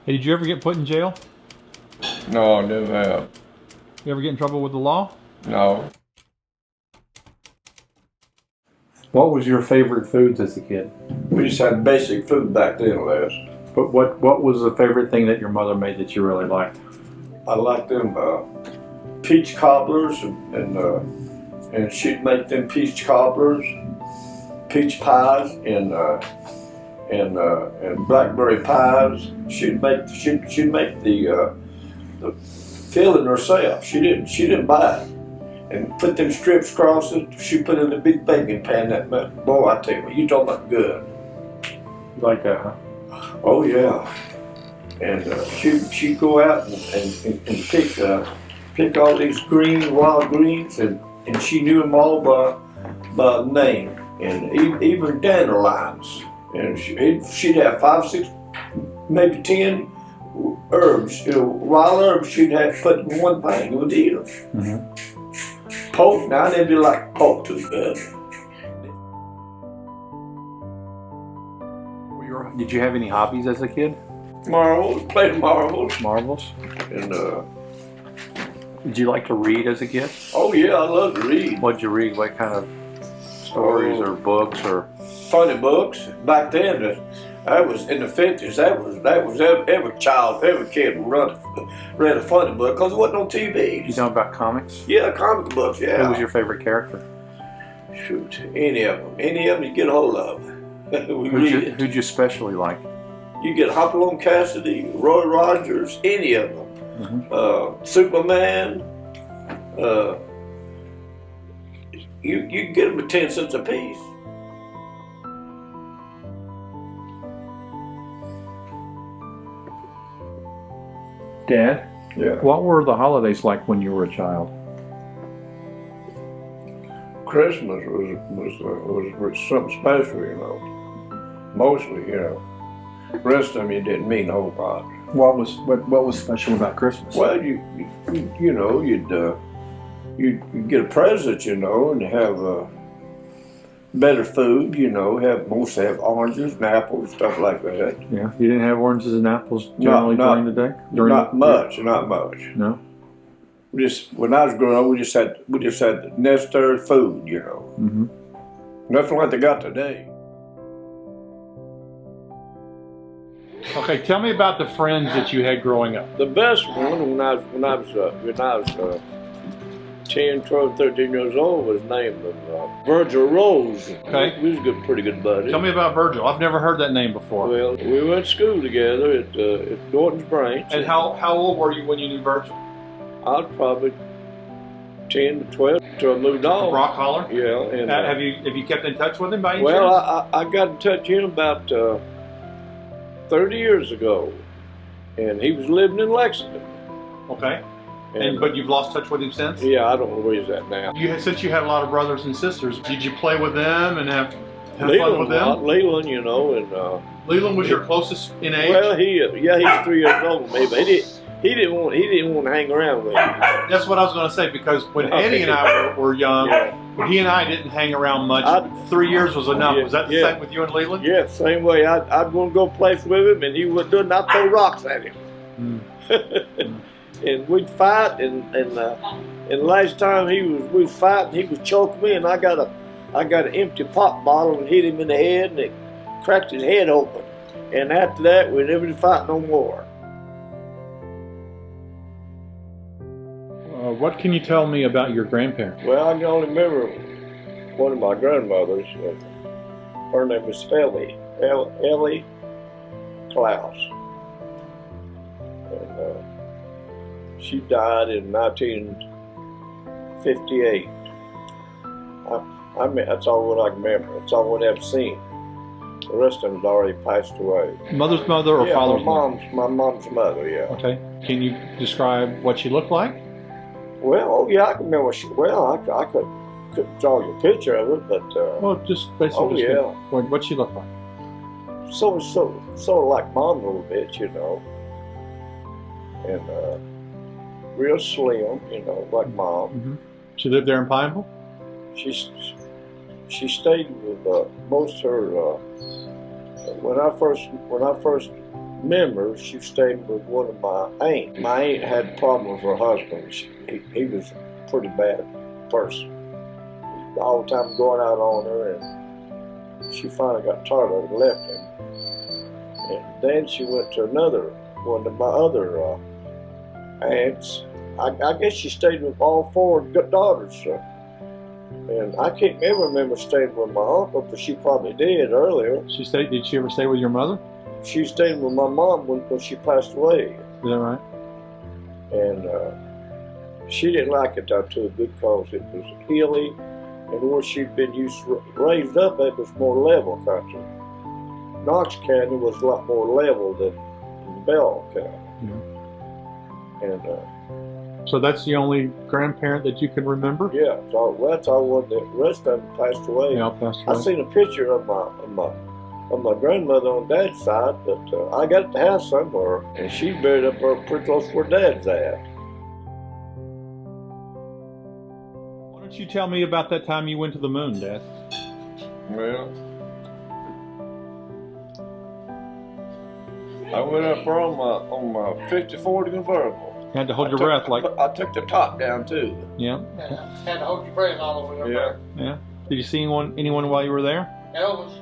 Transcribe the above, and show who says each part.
Speaker 1: Hey, did you ever get put in jail?
Speaker 2: No, I never have.
Speaker 1: You ever get in trouble with the law?
Speaker 2: No.
Speaker 3: What was your favorite foods as a kid?
Speaker 2: We just had basic food back then, Les.
Speaker 3: But what was the favorite thing that your mother made that you really liked?
Speaker 2: I liked them peach cobblers, and she'd make them peach cobblers, peach pies, and blackberry pies. She'd make the filling herself. She didn't buy it. And put them strips across it. She put it in a big baking pan. That meant, boy, I tell you what, you talking about good.
Speaker 3: You like that, huh?
Speaker 2: Oh yeah. And she'd go out and pick all these wild greens, and she knew them all by name, and even dandelions. And she'd have 5, 6, maybe 10 herbs, wild herbs. She'd have put in one thing and would eat them.
Speaker 3: Mm-hmm.
Speaker 2: Pork, now they didn't like pork too good.
Speaker 3: Did you have any hobbies as a kid?
Speaker 2: Marbles, played marbles.
Speaker 3: Marbles?
Speaker 2: And
Speaker 3: Did you like to read as a kid?
Speaker 2: oh yeah, I love to read.
Speaker 3: What'd you read? What kind of stories or books or?
Speaker 2: Funny books. Back then, that was in the 50s. That was every kid read a funny book because it wasn't on TV.
Speaker 3: You know about comics?
Speaker 2: Yeah, comic books. Yeah.
Speaker 3: Who was your favorite character?
Speaker 2: Shoot, any of them you get a hold of.
Speaker 3: Who'd you especially like?
Speaker 2: You get Hopalong Cassidy, Roy Rogers, any of them.
Speaker 3: Mm-hmm.
Speaker 2: Superman. You can get them at 10 cents a piece.
Speaker 3: Dad?
Speaker 2: Yeah.
Speaker 3: What were the holidays like when you were a child?
Speaker 2: Christmas was something special, you know. Mostly, you know. The rest of them you didn't mean a whole lot.
Speaker 3: What was special about Christmas?
Speaker 2: Well, you'd get a present, you know, and have better food, you know. Mostly have oranges and apples, stuff like that.
Speaker 3: Yeah, you didn't have oranges and apples generally during the day.
Speaker 2: Not much.
Speaker 3: No.
Speaker 2: When I was growing up, we just had necessary food, you know.
Speaker 3: Mm-hmm.
Speaker 2: Nothing like they got today.
Speaker 1: Okay, tell me about the friends that you had growing up.
Speaker 2: The best one when I was 10, 12, 13 years old was named Virgil Rose.
Speaker 1: Okay.
Speaker 2: We was pretty good buddies.
Speaker 1: Tell me about Virgil. I've never heard that name before.
Speaker 2: Well, we went to school together at Norton's Branch.
Speaker 1: And how old were you when you knew Virgil?
Speaker 2: I was probably 10 to 12 until I moved on.
Speaker 1: Rock Holler?
Speaker 2: Yeah. And,
Speaker 1: have you kept in touch with him by any
Speaker 2: well,
Speaker 1: chance?
Speaker 2: I got in touch with him about 30 years ago, and he was living in Lexington.
Speaker 1: Okay. But you've lost touch with him since?
Speaker 2: Yeah, I don't know where he's at now.
Speaker 1: Since you had a lot of brothers and sisters, did you play with them and have fun with them?
Speaker 2: Leland, you know, and
Speaker 1: Leland was your closest in age?
Speaker 2: well, he's 3 years older than me, but he didn't want to hang around with me.
Speaker 1: That's what I was going to say, because when Eddie and I were young, he and I didn't hang around much. 3 years was enough. Was that the same with you and Leland?
Speaker 2: Yeah, same way. I'd want to go play with him, and he would do it, and I'd throw rocks at him. And we'd fight, and last time we was fighting, he was choking me, and I got an empty pop bottle and hit him in the head, and it cracked his head open. And after that, we never did fight no more.
Speaker 1: What can you tell me about your grandparents?
Speaker 2: Well, I can only remember one of my grandmothers. Her name was Ellie Klaus. And she died in 1958. That's all what I can remember. That's all what I've seen. The rest of them had already passed away.
Speaker 1: Mother's mother or father's mother?
Speaker 2: My mom's mother, yeah.
Speaker 1: Okay. Can you describe what she looked like?
Speaker 2: Well, yeah, I can remember. I couldn't draw you a picture of it, but
Speaker 1: Well, just basically. What she looked like?
Speaker 2: sort of like Mom a little bit, you know, and real slim, you know, like Mom.
Speaker 1: Mm-hmm. She lived there in Pineville?
Speaker 2: She stayed with most of her. When I first remember, she stayed with one of my aunts. My aunt had a problem with her husband. He was a pretty bad person. All the time going out on her, and she finally got tired of it and left him. And then she went to another one of my other aunts. I guess she stayed with all four daughters. And I can't ever remember staying with my uncle, but she probably did earlier.
Speaker 3: Did she ever stay with your mother?
Speaker 2: She stayed with my mom when she passed away.
Speaker 3: Is that right?
Speaker 2: And she didn't like it too because it was hilly, and where she'd been raised up at was more level country. Knox County was a lot more level than Bell County.
Speaker 3: Yeah.
Speaker 2: And
Speaker 3: so that's the only grandparent that you can remember?
Speaker 2: yeah, so that's all one. The rest of them passed away.
Speaker 3: They all passed away.
Speaker 2: I seen a picture of my grandmother on Dad's side, but I got at the house somewhere, and she's buried up there pretty close to where Dad's at.
Speaker 1: Why don't you tell me about that time you went to the moon, Dad?
Speaker 2: Well, I went up there on my 54 convertible.
Speaker 1: You had to hold your breath, like.
Speaker 2: I took the top down too.
Speaker 1: Yeah.
Speaker 4: Had to hold your breath all over there.
Speaker 2: Yeah.
Speaker 1: Yeah. Did you see anyone while you were there?
Speaker 4: Elvis.